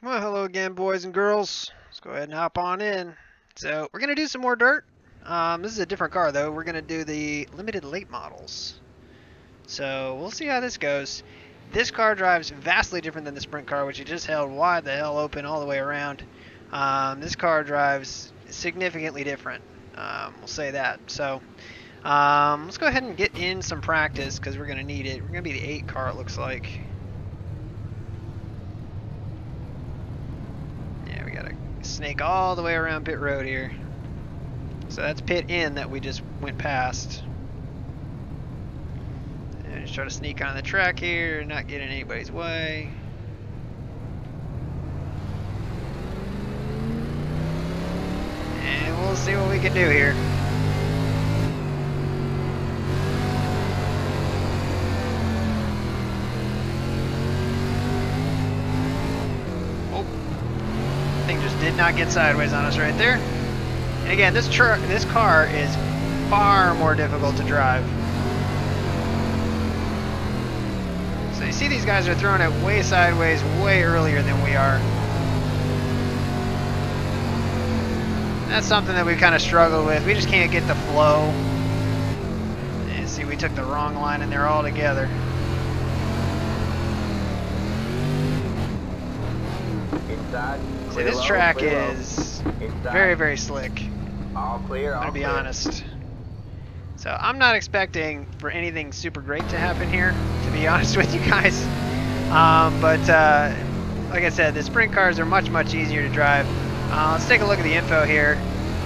Well, hello again, boys and girls. Let's go ahead and hop on in. So, we're going to do some more dirt. This is a different car, though. We're going to do the limited late models. So, we'll see how this goes. This car drives vastly different than the sprint car, which you just held wide the hell open all the way around. This car drives significantly different. We'll say that. So, let's go ahead and get in some practice, because we're going to need it. We're going to be the 8 car, it looks like. Snake all the way around pit road here. So that's pit in that we just went past. And just try to sneak on the track here, not get in anybody's way. And we'll see what we can do here. Did not get sideways on us right there. And again, this car is far more difficult to drive. So you see these guys are throwing it way sideways way earlier than we are. That's something that we kind of struggle with. We just can't get the flow. And see, we took the wrong line in there altogether. See, this track is very, very slick. All clear. I'm gonna be honest. So I'm not expecting for anything super great to happen here, to be honest with you guys. But like I said, the sprint cars are much, much easier to drive. Let's take a look at the info here.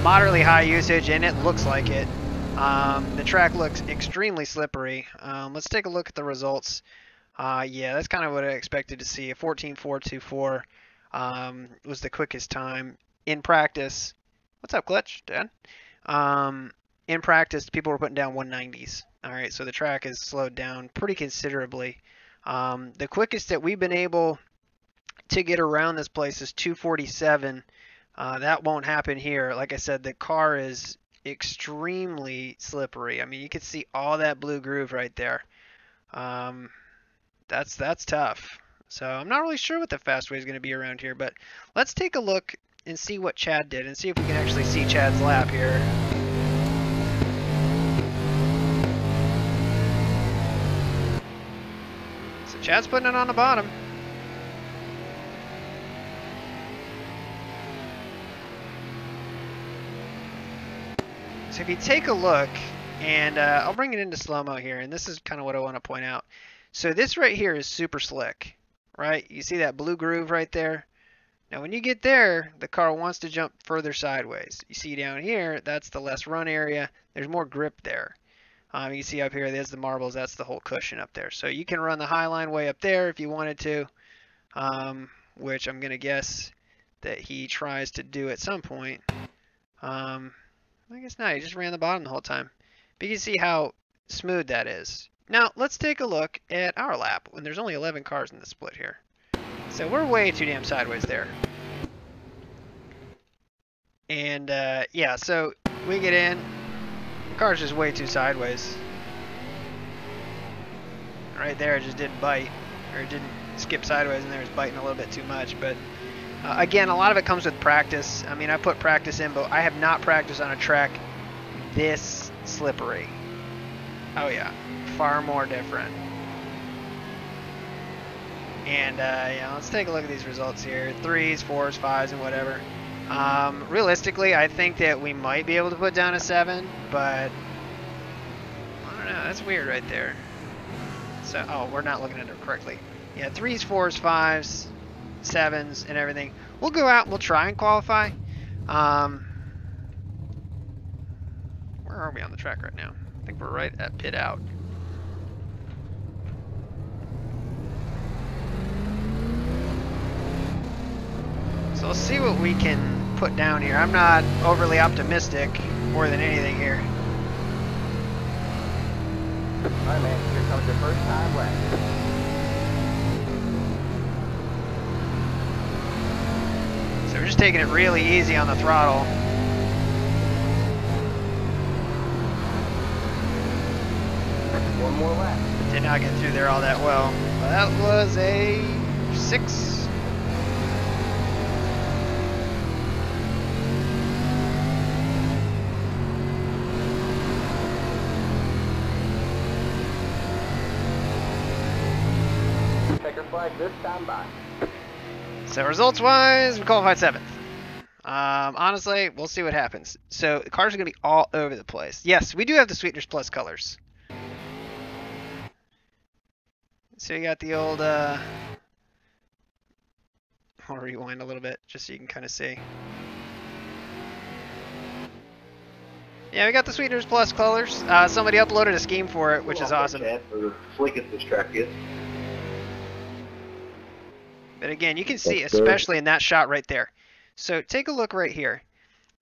Moderately high usage, and it looks like it. The track looks extremely slippery. Let's take a look at the results. Yeah, that's kind of what I expected to see. A 14.424. Was the quickest time in practice. What's up, Clutch, Dad? In practice, people were putting down 190s. All right, so the track has slowed down pretty considerably. The quickest that we've been able to get around this place is 247. That won't happen here. Like I said, the car is extremely slippery. I mean, you can see all that blue groove right there. That's tough. So I'm not really sure what the fast way is going to be around here, but let's take a look and see what Chad did and see if we can actually see Chad's lap here. So Chad's putting it on the bottom. So if you take a look, and I'll bring it into slow-mo here, and this is kind of what I want to point out. So this right here is super slick. Right? You see that blue groove right there? Now when you get there, the car wants to jump further sideways. You see down here, that's the less run area. There's more grip there. You see up here, there's the marbles. That's the whole cushion up there. So you can run the high line way up there if you wanted to, which I'm going to guess that he tries to do at some point. I guess not. He just ran the bottom the whole time. But you can see how smooth that is. Now, let's take a look at our lap when there's only 11 cars in the split here. So we're way too damn sideways there. And, yeah, so we get in. The car's just way too sideways. Right there, it just didn't bite. Or it didn't skip sideways, and there was biting a little bit too much. But, again, a lot of it comes with practice. I mean, I put practice in, but I have not practiced on a track this slippery. Oh, yeah. Far more different. And yeah, let's take a look at these results here. 3s, 4s, 5s, and whatever. Realistically, I think that we might be able to put down a 7, but I don't know. That's weird right there. So, oh, we're not looking at it correctly. Yeah, 3s, 4s, 5s, 7s, and everything. We'll go out and we'll try and qualify. Where are we on the track right now? I think we're right at pit out. So let's see what we can put down here. I'm not overly optimistic more than anything here. Alright, man, here comes your first time lap. So we're just taking it really easy on the throttle. One more lap. Did not get through there all that well. But that was a 6. Just stand by. So results-wise, we qualified 7th. Honestly, we'll see what happens. So the cars are going to be all over the place. Yes, we do have the Sweeteners Plus colors. So you got the old, I'll rewind a little bit just so you can kind of see. Yeah, we got the Sweeteners Plus colors. Somebody uploaded a scheme for it, which is awesome. Slick as this track is. But again, you can see, especially in that shot right there. So take a look right here.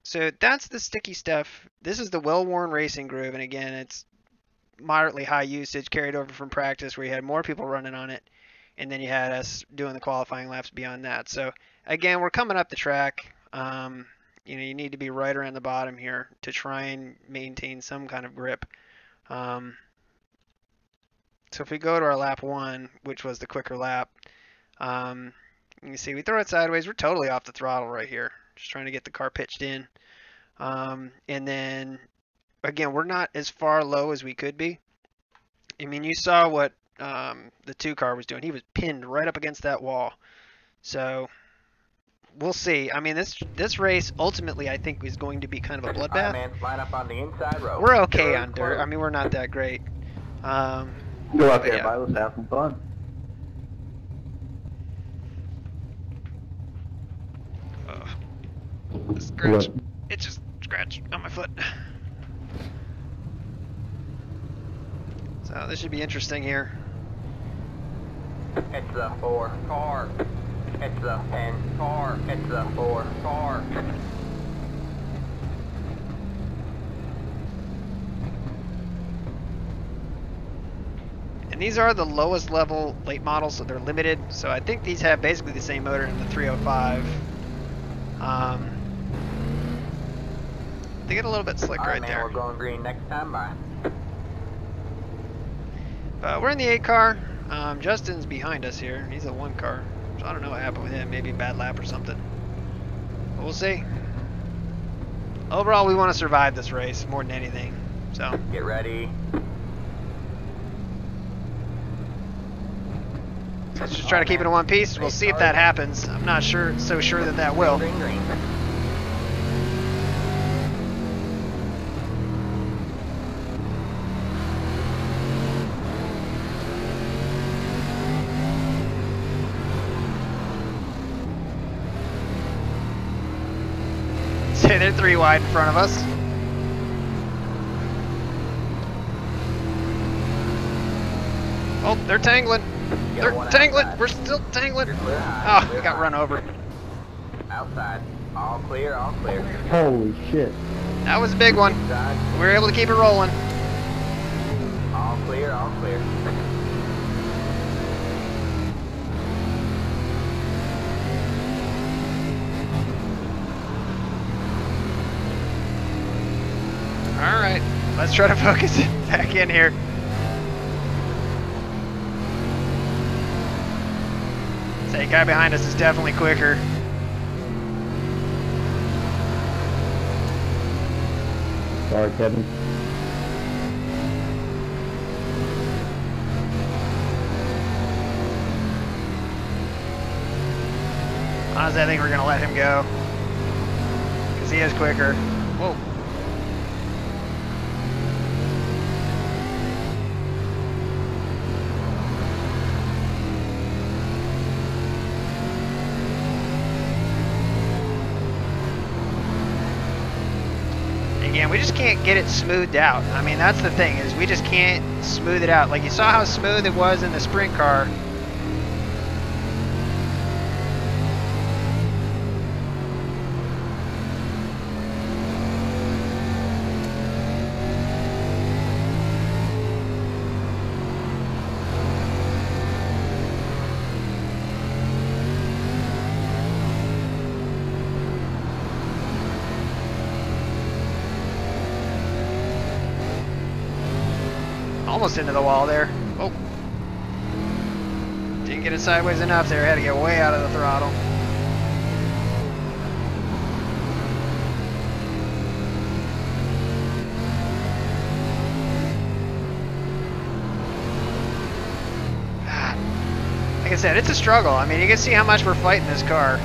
So that's the sticky stuff. This is the well-worn racing groove, and again, it's moderately high usage, carried over from practice where you had more people running on it, and then you had us doing the qualifying laps beyond that. So again, we're coming up the track. You know, you need to be right around the bottom here to try and maintain some kind of grip. So if we go to our lap 1, which was the quicker lap, you can see we throw it sideways. We're totally off the throttle right here, just trying to get the car pitched in. And then again, we're not as far low as we could be. I mean, you saw what the 2 car was doing. He was pinned right up against that wall. So we'll see. I mean, this race ultimately I think is going to be kind of a bloodbath. Alright, man, line up on the inside row. We're okay on dirt. I mean, we're not that great. Go out there, yeah. let's have some fun. The scratch. It's just scratch on my foot. So this should be interesting here. It's the 4 car. It's the 10 car. It's the 4 car. And these are the lowest level late models, so they're limited. So I think these have basically the same motor in the 305. They get a little bit slick right man, there. We're going green next time, bye. We're in the 8 car. Justin's behind us here. He's a 1 car. So I don't know what happened with him. Maybe a bad lap or something. But we'll see. Overall, we want to survive this race more than anything. So get ready. So let's just try to keep it in one piece. We'll see if that happens. I'm not so sure that that will. Green, green. Say they're 3 wide in front of us. Oh, they're tangling. They're tangling. We're still tangling. Oh, we got run over. Outside. All clear, all clear. Holy shit. That was a big one. Inside. We were able to keep it rolling. All clear, all clear. All right, let's try to focus it back in here. Say, guy behind us is definitely quicker. Sorry, Kevin. Honestly, I think we're gonna let him go because he is quicker. Whoa. Again, we just can't get it smoothed out. I mean, that's the thing, is we just can't smooth it out. Like, you saw how smooth it was in the sprint car. Almost into the wall there. Oh. Didn't get it sideways enough there. Had to get way out of the throttle. Like I said, it's a struggle. I mean, you can see how much we're fighting this car.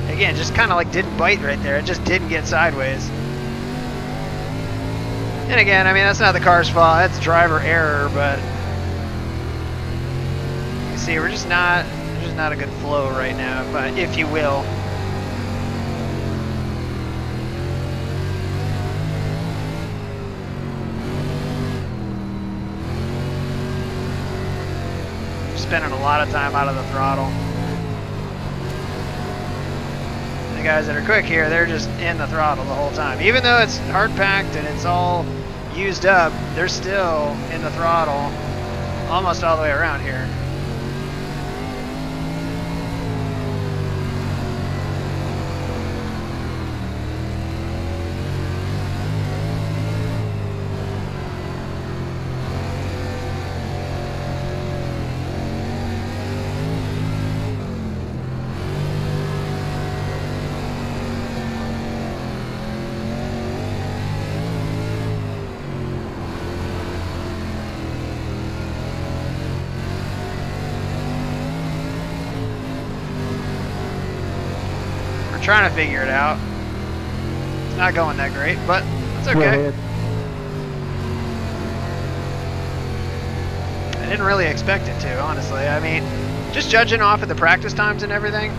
Again, just kind of like didn't bite right there. It just didn't get sideways. And again, I mean, that's not the car's fault. That's driver error, but you see, we're just not, there's just not a good flow right now, but if you will. We're spending a lot of time out of the throttle. The guys that are quick here, they're just in the throttle the whole time. Even though it's hard packed and it's all used up, they're still in the throttle almost all the way around here. Trying to figure it out. It's not going that great, but it's okay. I didn't really expect it to, honestly. I mean, just judging off of the practice times and everything,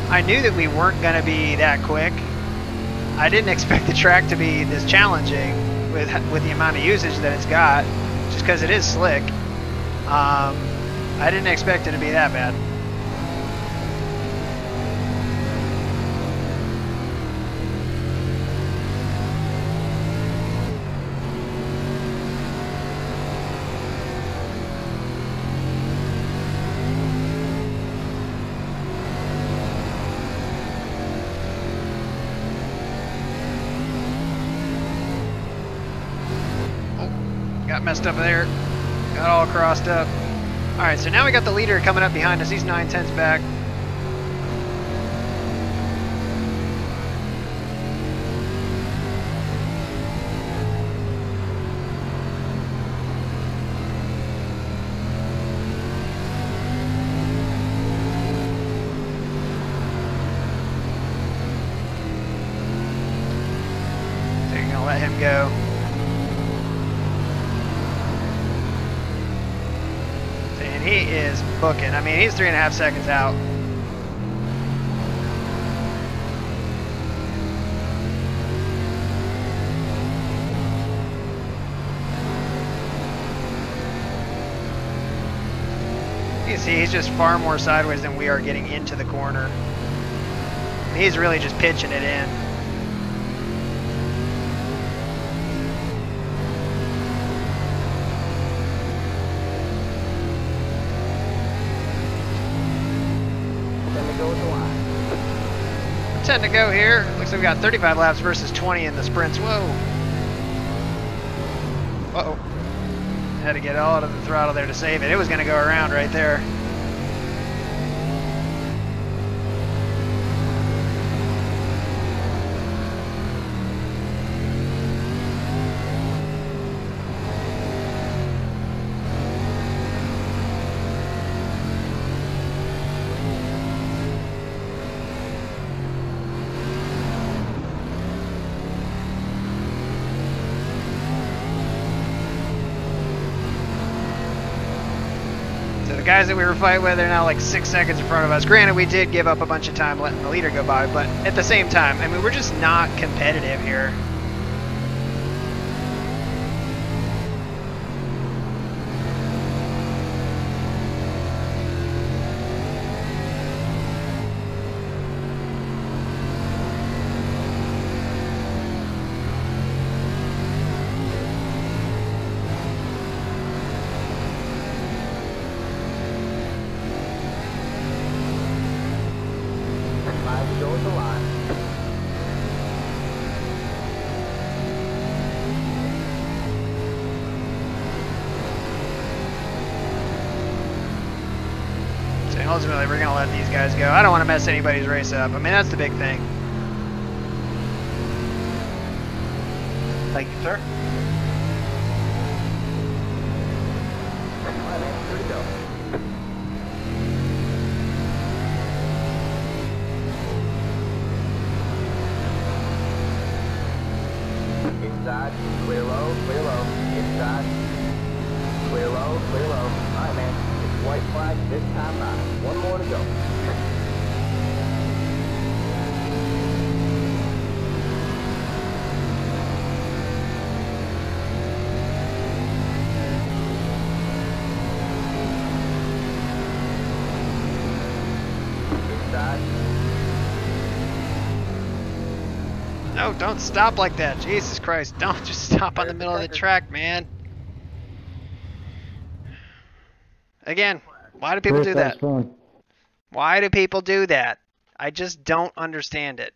I knew that we weren't going to be that quick. I didn't expect the track to be this challenging with the amount of usage that it's got, just because it is slick. I didn't expect it to be that bad. Got messed up there. Got all crossed up. Alright, so now we got the leader coming up behind us. He's 9/10 back. So you're gonna let him go. He is booking. I mean, he's 3.5 seconds out. You can see he's just far more sideways than we are getting into the corner. He's really just pitching it in. We're 10 to go here. Looks like we got 35 laps versus 20 in the sprints. Whoa. Uh-oh. Had to get all out of the throttle there to save it. It was going to go around right there. Guys that we were fighting with are now like 6 seconds in front of us. Granted, we did give up a bunch of time letting the leader go by, but at the same time, I mean, we're just not competitive here. ultimately we're going to let these guys go. I don't want to mess anybody's race up. I mean, that's the big thing. Thank you, sir. All right, man. Here we go. Inside, clear low, clear low. Inside, clear low, clear low. All right, man. It's white flag this time by. One more to go. Inside. No, don't stop like that. Jesus Christ. Don't just stop on the middle of the track, man. Again, why do people do that? Fun. Why do people do that? I just don't understand it.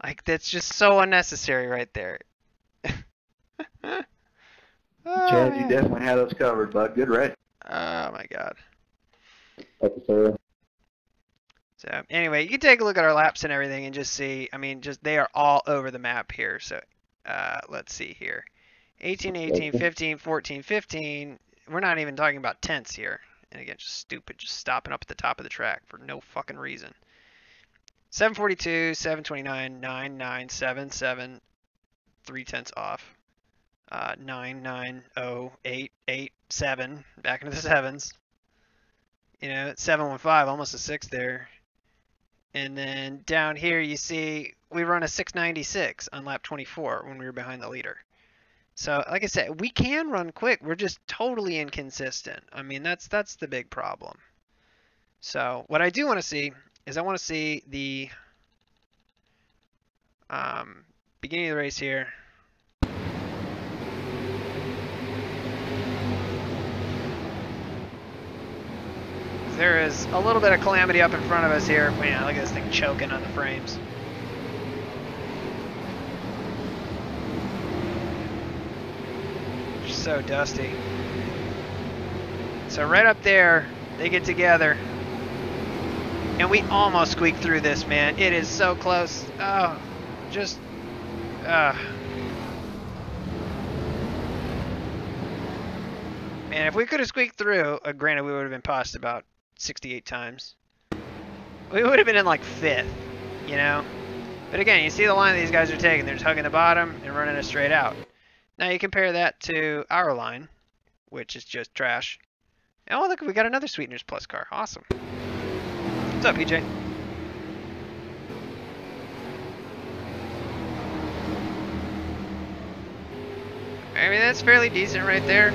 Like, that's just so unnecessary right there. Oh, Chad, man. you definitely had us covered, bud. Good race. Oh my god. Episode. So anyway, you can take a look at our laps and everything and just see, I mean, just they are all over the map here. So let's see here. 18, 18, 15, 14, 15. We're not even talking about tenths here. And again, just stupid, just stopping up at the top of the track for no fucking reason. 742, 729, 9, 9, 7, 7, 3 tenths off. 9, 9, 0, 8, 8, 7, back into the sevens. You know, 715, almost a 6 there. And then down here you see we run a 696 on lap 24 when we were behind the leader. So like I said, we can run quick. We're just totally inconsistent. I mean, that's the big problem. So what I do want to see is I want to see the beginning of the race here. There is a little bit of calamity up in front of us here. Man, look at this thing choking on the frames. Just so dusty. So right up there, they get together. And we almost squeaked through this, man. It is so close. Oh, just... Man, if we could have squeaked through, granted we would have been passed about 68 times. We would have been in like 5th, you know? But again, you see the line these guys are taking. They're just hugging the bottom and running it straight out. Now you compare that to our line, which is just trash. Oh, look, we got another Sweeteners Plus car. Awesome. What's up, PJ? I mean, that's fairly decent right there.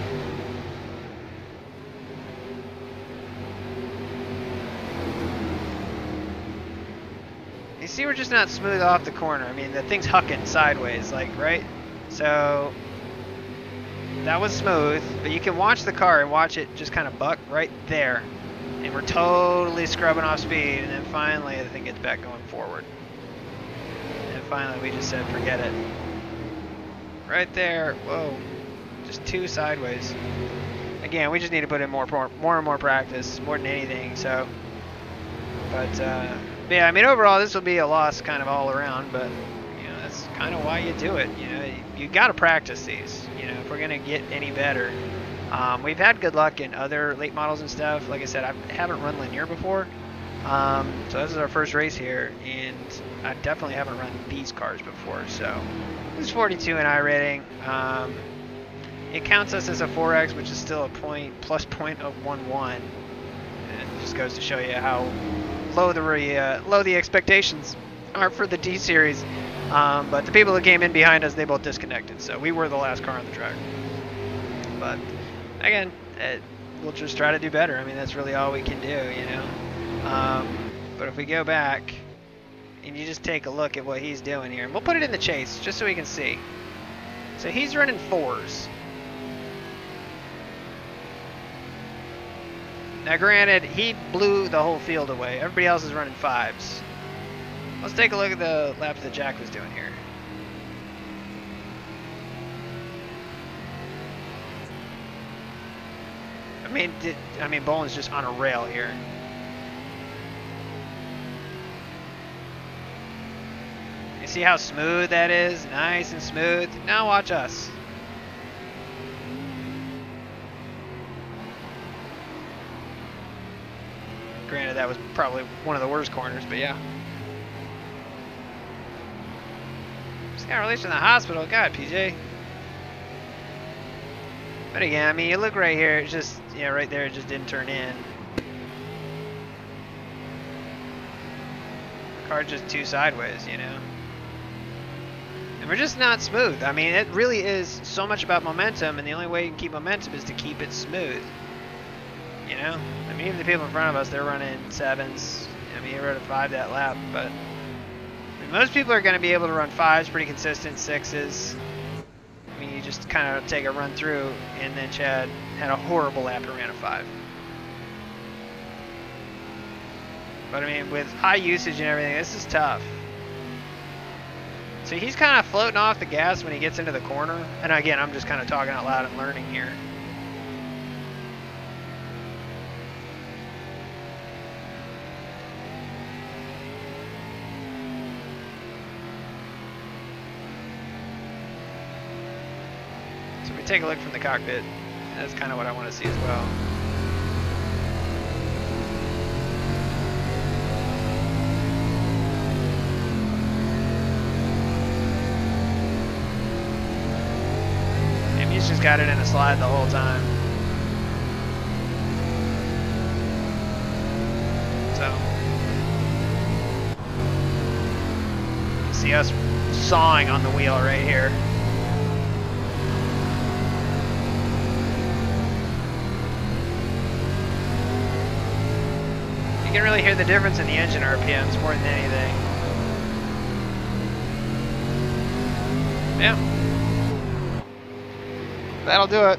You see, we're just not smooth off the corner. I mean, the thing's hucking sideways, like, right? So, that was smooth, but you can watch the car and watch it just kind of buck right there. And we're totally scrubbing off speed, and then finally the thing gets back going forward. And finally we just said, forget it. Right there, whoa, just 2 sideways. Again, we just need to put in more and more practice, more than anything, so. But, yeah, I mean, overall, this will be a loss kind of all around, but, you know, that's kind of why you do it. You know, you got to practice these, you know, if we're going to get any better. We've had good luck in other late models and stuff. Like I said, I haven't run Lanier before, so this is our first race here, and I definitely haven't run these cars before. So this is 42 in I rating. It counts us as a 4X, which is still a plus point of 1-1. And it just goes to show you how low the expectations are for the D series. But the people that came in behind us, they both disconnected, so we were the last car on the track. But again, we'll just try to do better. I mean, that's really all we can do, you know. But if we go back and you just take a look at what he's doing here, and we'll put it in the chase just so we can see. So he's running 4s. Now granted, he blew the whole field away. Everybody else is running 5s. Let's take a look at the laps that Jack was doing here. I mean, Bolin's just on a rail here. see how smooth that is? Nice and smooth. Now watch us. Granted, that was probably one of the worst corners, but yeah. Just got released from the hospital. God, PJ. But again, I mean, you look right here, it's just, yeah, right there, it just didn't turn in. The car's just too sideways, you know? And we're just not smooth. I mean, it really is so much about momentum, and the only way you can keep momentum is to keep it smooth. You know? I mean, even the people in front of us, they're running 7s. I mean, you rode a 5 that lap, but I mean, most people are going to be able to run 5s pretty consistent, 6s. I mean, you just kind of take a run through, and then Chad had a horrible lap and ran a 5. But I mean, with high usage and everything, this is tough. So he's kind of floating off the gas when he gets into the corner. And again, I'm just kind of talking out loud and learning here. So if we take a look from the cockpit, that's kind of what I want to see as well. He's just got it in a slide the whole time. So, you see us sawing on the wheel right here. You can really hear the difference in the engine RPMs more than anything. Yeah. That'll do it.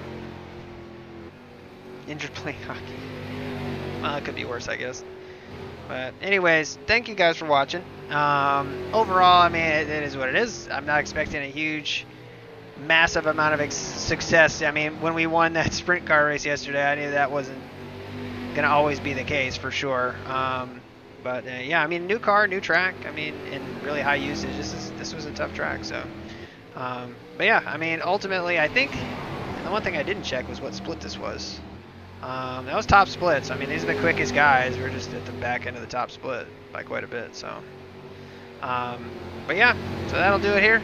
Injured playing hockey. Well, it could be worse, I guess. But anyways, thank you guys for watching. Overall, I mean, it is what it is. I'm not expecting a huge, massive amount of success. I mean, when we won that sprint car race yesterday, I knew that wasn't going to always be the case for sure. But yeah, I mean, new car, new track. I mean, in really high usage, this was a tough track. So, but yeah, I mean, ultimately, I think. And the one thing I didn't check was what split this was. That was top splits. I mean, these are the quickest guys. We're just at the back end of the top split by quite a bit. So, but yeah, so that'll do it here.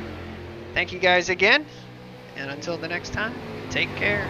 Thank you guys again. And until the next time, take care.